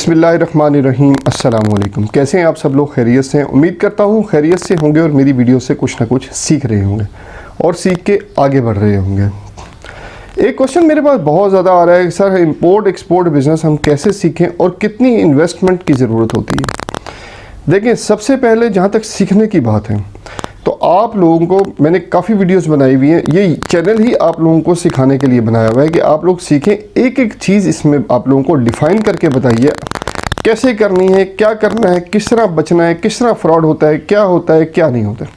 बिस्मिल्लाहिर्रहमानिर्रहीम। अस्सलाम वालेकुम। कैसे हैं आप सब लोग? खैरियत से हैं? उम्मीद करता हूँ खैरियत से होंगे और मेरी वीडियो से कुछ ना कुछ सीख रहे होंगे और सीख के आगे बढ़ रहे होंगे। एक क्वेश्चन मेरे पास बहुत ज़्यादा आ रहा है कि सर इंपोर्ट एक्सपोर्ट बिज़नेस हम कैसे सीखें और कितनी इन्वेस्टमेंट की ज़रूरत होती है। देखिए, सबसे पहले जहाँ तक सीखने की बात है तो आप लोगों को मैंने काफ़ी वीडियोस बनाई हुई हैं। ये चैनल ही आप लोगों को सिखाने के लिए बनाया हुआ है कि आप लोग सीखें। एक एक चीज़ इसमें आप लोगों को डिफ़ाइन करके बताइए कैसे करनी है, क्या करना है, किस तरह बचना है, किस तरह फ्रॉड होता है, क्या नहीं होता है।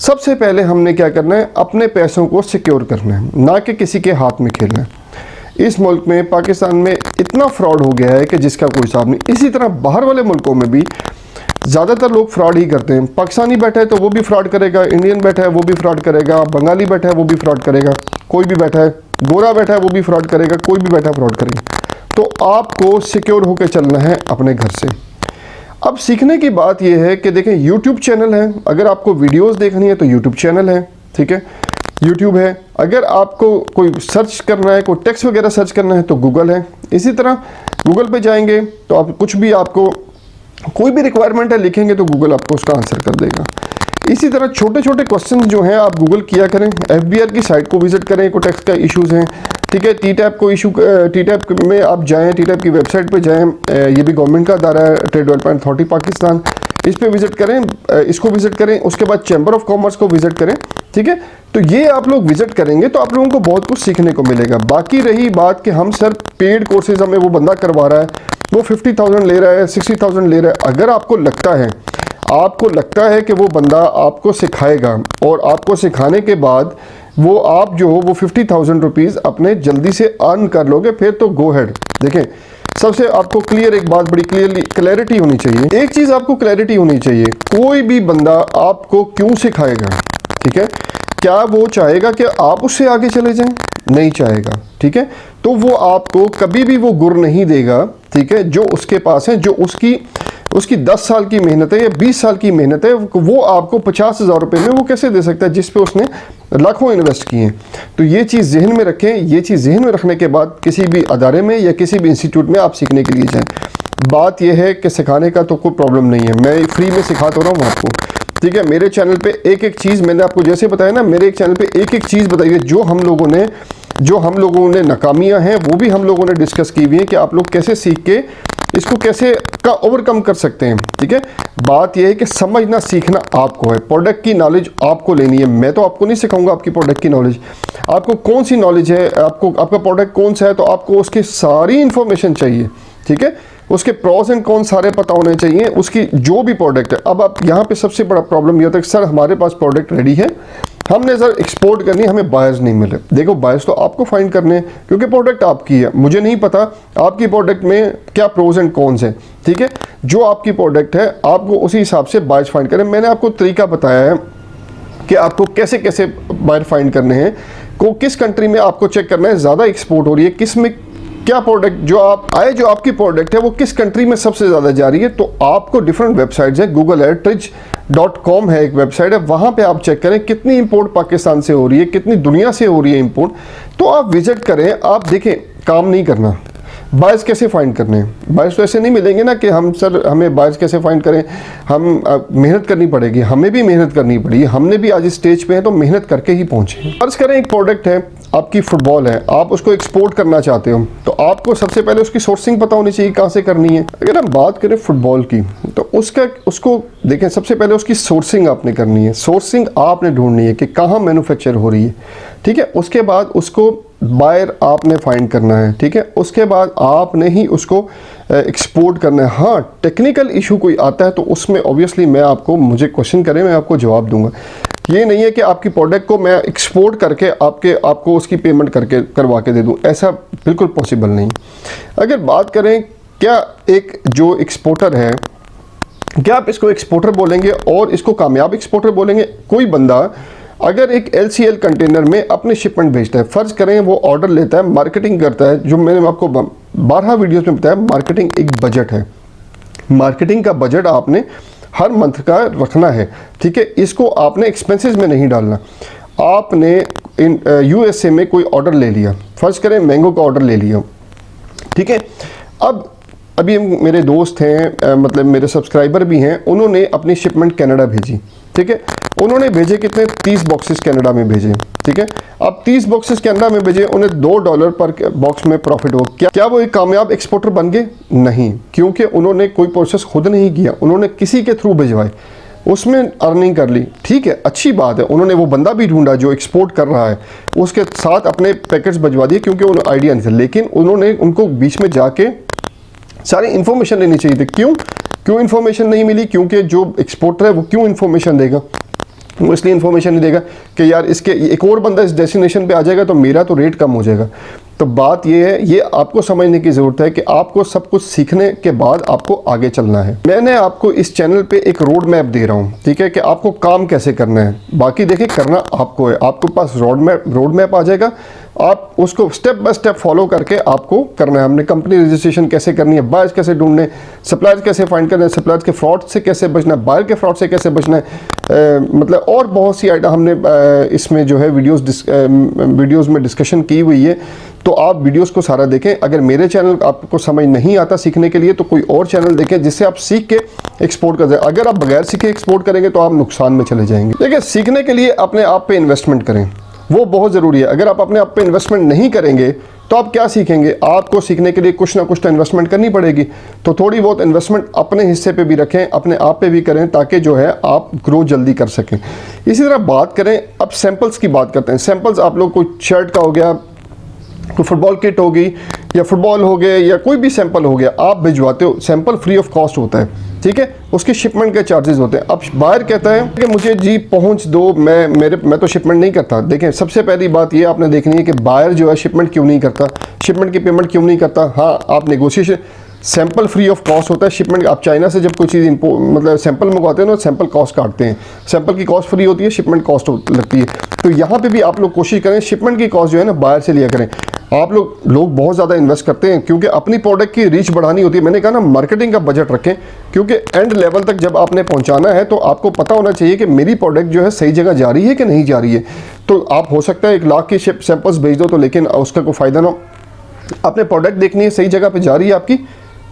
सबसे पहले हमने क्या करना है, अपने पैसों को सिक्योर करना है, ना कि किसी के हाथ में खेलना है। इस मुल्क में पाकिस्तान में इतना फ्रॉड हो गया है कि जिसका कोई हिसाब नहीं। इसी तरह बाहर वाले मुल्कों में भी ज़्यादातर लोग फ्रॉड ही करते हैं। पाकिस्तानी बैठा है तो वो भी फ्रॉड करेगा, इंडियन बैठा है वो भी फ्रॉड करेगा, बंगाली बैठा है वो भी फ्रॉड करेगा, कोई भी बैठा है, गोरा बैठा है वो भी फ्रॉड करेगा, कोई भी बैठा फ्रॉड करेगा। तो आपको सिक्योर होकर चलना है अपने घर से। अब सीखने की बात यह है कि देखें, यूट्यूब चैनल है। अगर आपको वीडियोज़ देखनी है तो यूट्यूब चैनल है, ठीक है, यूट्यूब है। अगर आपको कोई सर्च करना है, कोई टेक्स्ट वगैरह सर्च करना है तो गूगल है। इसी तरह गूगल पे जाएंगे तो आप कुछ भी, आपको कोई भी रिक्वायरमेंट है लिखेंगे तो गूगल आपको उसका आंसर कर देगा। इसी तरह छोटे छोटे क्वेश्चन जो हैं आप गूगल किया करें। FBR की साइट को विजिट करें, कोई टैक्स का इश्यूज़ हैं, ठीक है। TTAP को इशू, TTAP में आप जाएं, TTAP की वेबसाइट पे जाएं। ये भी गवर्नमेंट का अदारा है, ट्रेड डेवलपमेंट अथॉरिटी पाकिस्तान। इस पे विजिट करें, इसको विजिट करें। उसके बाद चैम्बर ऑफ कॉमर्स को विजिट करें, ठीक है। तो ये आप लोग विजिट करेंगे तो आप लोगों को बहुत कुछ सीखने को मिलेगा। बाकी रही बात कि हम सर पेड कोर्सेज हमें वो बंदा करवा रहा है, वो 50,000 ले रहा है, 60,000 ले रहा है। अगर आपको लगता है कि वो बंदा आपको सिखाएगा और आपको सिखाने के बाद वो आप जो हो वो 50,000 रुपीज़ अपने जल्दी से अर्न कर लोगे, फिर तो गो हेड। देखें, सबसे आपको क्लियर एक बात, बड़ी क्लैरिटी होनी चाहिए। एक चीज़ आपको क्लैरिटी होनी चाहिए, कोई भी बंदा आपको क्यों सिखाएगा, ठीक है। क्या वो चाहेगा कि आप उससे आगे चले जाएं? नहीं चाहेगा, ठीक है। तो वो आपको कभी भी वो गुर नहीं देगा, ठीक है। जो उसके पास है, जो उसकी 10 साल की मेहनत है या 20 साल की मेहनत है, वो आपको 50,000 रुपये में वो कैसे दे सकता है जिस पे उसने लाखों इन्वेस्ट किए हैं। तो ये चीज़ जहन में रखें। ये चीज़ जहन में रखने के बाद किसी भी अदारे में या किसी भी इंस्टीट्यूट में आप सीखने के लिए जाएं। बात यह है कि सिखाने का तो कोई प्रॉब्लम नहीं है, मैं फ्री में सिखा तो रहा हूँ आपको, ठीक है। मेरे चैनल पे एक एक चीज़ मैंने आपको जैसे बताया ना, मेरे एक चैनल पे एक एक चीज़ बताई है। जो हम लोगों ने नाकामियाँ हैं वो भी हम लोगों ने डिस्कस की हुई है कि आप लोग कैसे सीख के इसको कैसे का ओवरकम कर सकते हैं, ठीक है। बात यह है कि समझना सीखना आपको है, प्रोडक्ट की नॉलेज आपको लेनी है। मैं तो आपको नहीं सिखाऊंगा आपकी प्रोडक्ट की नॉलेज। आपको कौन सी नॉलेज है, आपका प्रोडक्ट कौन सा है, तो आपको उसकी सारी इंफॉर्मेशन चाहिए, ठीक है। उसके प्रॉस एंड कौन सारे पता होने चाहिए, उसकी जो भी प्रोडक्ट है। अब आप यहाँ पे सबसे बड़ा प्रॉब्लम ये होता है कि सर हमारे पास प्रोडक्ट रेडी है, हमने सर एक्सपोर्ट करनी, हमें बायर्स नहीं मिले। देखो, बायर्स तो आपको फाइंड करने हैं क्योंकि प्रोडक्ट आपकी है। मुझे नहीं पता आपकी प्रोडक्ट में क्या प्रोज एंड कॉन्स हैं, ठीक है। जो आपकी प्रोडक्ट है आपको उसी हिसाब से बायर्स फाइंड करें। मैंने आपको तरीका बताया है कि आपको कैसे कैसे बायर फाइंड करने हैं, को किस कंट्री में आपको चेक करना है ज़्यादा एक्सपोर्ट हो रही है, किस में क्या प्रोडक्ट जो आपकी प्रोडक्ट है वो किस कंट्री में सबसे ज़्यादा जा रही है। तो आपको डिफरेंट वेबसाइट्स है, गूगल है, Triz.com है एक वेबसाइट है, वहाँ पे आप चेक करें कितनी इंपोर्ट पाकिस्तान से हो रही है, कितनी दुनिया से हो रही है इंपोर्ट। तो आप विजिट करें, आप देखें। काम नहीं करना, बायर्स कैसे फाइंड करने हैं। बायर्स तो ऐसे नहीं मिलेंगे ना कि हम सर हमें बायर्स कैसे फाइंड करें, हम मेहनत करनी पड़ेगी। हमें भी मेहनत करनी पड़ी, हमने भी आज इस स्टेज पे हैं तो मेहनत करके ही पहुंचे। फर्ज करें एक प्रोडक्ट है, आपकी फुटबॉल है, आप उसको एक्सपोर्ट करना चाहते हो तो आपको सबसे पहले उसकी सोर्सिंग पता होनी चाहिए, कहाँ से करनी है। अगर हम बात करें फुटबॉल की तो उसको देखें, सबसे पहले उसकी सोर्सिंग आपने करनी है। सोर्सिंग आपने ढूंढनी है कि कहाँ मैन्युफैक्चर हो रही है, ठीक है। उसके बाद उसको बायर आपने फाइंड करना है, ठीक है। उसके बाद आपने ही उसको एक्सपोर्ट करना है। हाँ, टेक्निकल इशू कोई आता है तो उसमें ऑब्वियसली मुझे क्वेश्चन करें, मैं आपको जवाब दूंगा। ये नहीं है कि आपकी प्रोडक्ट को मैं एक्सपोर्ट करके आपको उसकी पेमेंट करवा के दे दूं, ऐसा बिल्कुल पॉसिबल नहीं। अगर बात करें, क्या एक जो एक्सपोर्टर है, क्या आप इसको एक्सपोर्टर बोलेंगे और इसको कामयाब एक्सपोर्टर बोलेंगे? कोई बंदा अगर एक LCL कंटेनर में अपनी शिपमेंट भेजता है, फ़र्ज़ करें वो ऑर्डर लेता है, मार्केटिंग करता है, जो मैंने आपको 12 वीडियोस में बताया, मार्केटिंग एक बजट है। मार्केटिंग का बजट आपने हर मंथ का रखना है, ठीक है। इसको आपने एक्सपेंसेस में नहीं डालना। आपने USA में कोई ऑर्डर ले लिया, फ़र्ज़ करें मैंगो का ऑर्डर ले लिया, ठीक है। अब अभी मेरे दोस्त हैं, मतलब मेरे सब्सक्राइबर भी हैं, उन्होंने अपनी शिपमेंट कनाडा भेजी, ठीक है। उन्होंने भेजे कितने, 30 बॉक्सेस कनाडा में भेजे, ठीक है। अब 30 बॉक्सेस कनाडा में भेजे, उन्हें $2 पर बॉक्स में प्रॉफिट हो। क्या वो एक कामयाब एक्सपोर्टर बन गए? नहीं, क्योंकि उन्होंने कोई प्रोसेस खुद नहीं किया, उन्होंने किसी के थ्रू भिजवाए, उसमें अर्निंग कर ली, ठीक है, अच्छी बात है। उन्होंने वो बंदा भी ढूंढा जो एक्सपोर्ट कर रहा है, उसके साथ अपने पैकेट्स भिजवा दिए, क्योंकि उन्हें आइडिया नहीं था। लेकिन उन्होंने उनको बीच में जाके सारी इन्फॉर्मेशन लेनी चाहिए थी। क्यों इन्फॉर्मेशन नहीं मिली? क्योंकि जो एक्सपोर्टर है वो क्यों इन्फॉर्मेशन देगा? वो इसलिए इन्फॉर्मेशन नहीं देगा कि यार इसके एक और बंदा इस डेस्टिनेशन पे आ जाएगा तो मेरा तो रेट कम हो जाएगा। तो बात ये है, ये आपको समझने की ज़रूरत है कि आपको सब कुछ सीखने के बाद आपको आगे चलना है। मैंने आपको इस चैनल पे एक रोड मैप दे रहा हूँ, ठीक है, कि आपको काम कैसे करना है। बाकी देखिए करना आपको है, आपके पास रोड मैप आ जाएगा, आप उसको स्टेप बाय स्टेप फॉलो करके आपको करना है। हमने कंपनी रजिस्ट्रेशन कैसे करनी है, बायर्स कैसे ढूंढने, सप्लायर्स कैसे फाइंड करना है, सप्लायर्स के फ्रॉड से कैसे बचना है, बायर के फ्रॉड से कैसे बचना है, मतलब और बहुत सी आइटम हमने इसमें जो है वीडियोस में डिस्कशन की हुई है। तो आप वीडियोस को सारा देखें। अगर मेरे चैनल आपको समझ नहीं आता सीखने के लिए तो कोई और चैनल देखें जिससे आप सीख के एक्सपोर्ट कर दें। अगर आप बगैर सीखे एक्सपोर्ट करेंगे तो आप नुकसान में चले जाएंगे। देखिए, सीखने के लिए अपने आप पे इन्वेस्टमेंट करें, वो बहुत ज़रूरी है। अगर आप अपने आप पे इन्वेस्टमेंट नहीं करेंगे तो आप क्या सीखेंगे? आपको सीखने के लिए कुछ ना कुछ तो इन्वेस्टमेंट करनी पड़ेगी। तो थोड़ी बहुत इन्वेस्टमेंट अपने हिस्से पे भी रखें, अपने आप पे भी करें, ताकि जो है आप ग्रो जल्दी कर सकें। इसी तरह बात करें, अब सैंपल्स की बात करते हैं। सैंपल्स आप लोग कोई शर्ट का हो गया, कोई फुटबॉल किट होगी या फुटबॉल हो गए या कोई भी सैंपल हो गया, आप भिजवाते हो, सैंपल फ्री ऑफ कॉस्ट होता है, ठीक है। उसकी शिपमेंट के चार्जेस होते हैं। अब बायर कहता है कि मुझे जी पहुंच दो, मैं तो शिपमेंट नहीं करता। देखें, सबसे पहली बात ये आपने देखनी है कि बायर जो है शिपमेंट क्यों नहीं करता, शिपमेंट की पेमेंट क्यों नहीं करता। हाँ, आप negotiation, sample free of cost होता है। शिपमेंट आप चाइना से जब कोई चीज़ मतलब सैंपल मंगवाते हैं ना, सैंपल कॉस्ट काटते हैं, सैंपल की कॉस्ट फ्री होती है, शिपमेंट कॉस्ट लगती है। तो यहाँ पे भी आप लोग कोशिश करें शिपमेंट की कॉस्ट जो है ना बाहर से लिया करें। आप लोग बहुत ज़्यादा इन्वेस्ट करते हैं क्योंकि अपनी प्रोडक्ट की रीच बढ़ानी होती है। मैंने कहा ना, मार्केटिंग का बजट रखें, क्योंकि एंड लेवल तक जब आपने पहुँचाना है तो आपको पता होना चाहिए कि मेरी प्रोडक्ट जो है सही जगह जा रही है कि नहीं जा रही है। तो आप हो सकता है 1 लाख की सैंपल्स भेज दो तो लेकिन उसका कोई फ़ायदा ना हो। आपने प्रोडक्ट देखनी है सही जगह पे जा रही है आपकी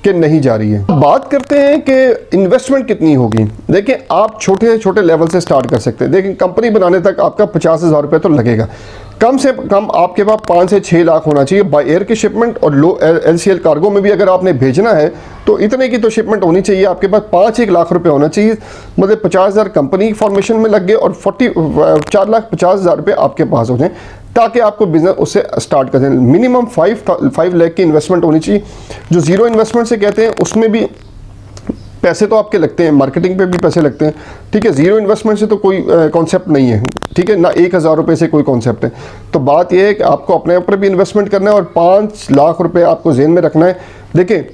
कि नहीं जा रही है। बात करते हैं कि इन्वेस्टमेंट कितनी होगी। देखिए, आप छोटे से छोटे लेवल से स्टार्ट कर सकते हैं। देखिए, कंपनी बनाने तक आपका 50,000 रुपये तो लगेगा। कम से कम आपके पास 5 से 6 लाख होना चाहिए बाय एयर की शिपमेंट, और लो LCL कार्गो में भी अगर आपने भेजना है तो इतने की तो शिपमेंट होनी चाहिए। आपके पास 5-1 लाख रुपए होना चाहिए, मतलब 50,000 कंपनी फॉर्मेशन में लग गए और 4,50,000 रुपये आपके पास हो जाए, ताकि आपको बिजनेस उससे स्टार्ट कर दें। मिनिमम 5 लाख की इन्वेस्टमेंट होनी चाहिए। जो ज़ीरो इन्वेस्टमेंट से कहते हैं उसमें भी पैसे तो आपके लगते हैं, मार्केटिंग पे भी पैसे लगते हैं, ठीक है। ज़ीरो इन्वेस्टमेंट से तो कोई कॉन्सेप्ट नहीं है, ठीक है ना, 1,000 रुपये से कोई कॉन्सेप्ट है। तो बात यह है कि आपको अपने ऊपर भी इन्वेस्टमेंट करना है और 5 लाख रुपये आपको जेन में रखना है। देखिए,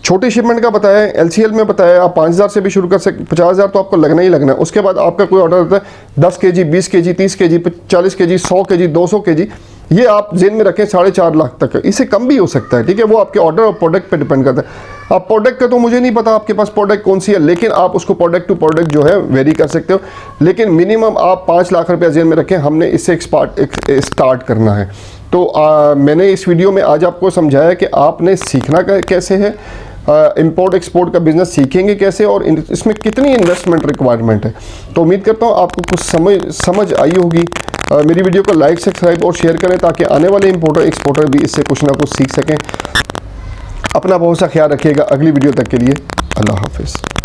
छोटी शिपमेंट का बताया, LCL में बताया, आप 5,000 से भी शुरू कर सकते, 50,000 तो आपको लगना ही लगना है। उसके बाद आपका कोई ऑर्डर होता है 10 kg, 20 kg, 30 kg, 40 kg, 100 kg, 200 kg, ये आप जेन में रखें 4.5 लाख तक। इससे कम भी हो सकता है, ठीक है। वो आपके ऑर्डर और प्रोडक्ट पे डिपेंड करता है। आप प्रोडक्ट का तो मुझे नहीं पता आपके पास प्रोडक्ट कौन सी है, लेकिन आप उसको प्रोडक्ट टू प्रोडक्ट जो है वेरी कर सकते हो। लेकिन मिनिमम आप 5 लाख रुपया जेन में रखें, हमने इससे स्टार्ट करना है। तो मैंने इस वीडियो में आज आपको समझाया कि आपने सीखना कैसे है, इंपोर्ट एक्सपोर्ट का बिजनेस सीखेंगे कैसे और इसमें कितनी इन्वेस्टमेंट रिक्वायरमेंट है। तो उम्मीद करता हूँ आपको कुछ समझ आई होगी। मेरी वीडियो को लाइक, सब्सक्राइब और शेयर करें ताकि आने वाले इंपोर्टर एक्सपोर्टर भी इससे कुछ ना कुछ सीख सकें। अपना बहुत सा ख्याल रखिएगा। अगली वीडियो तक के लिए अल्लाह हाफिज़।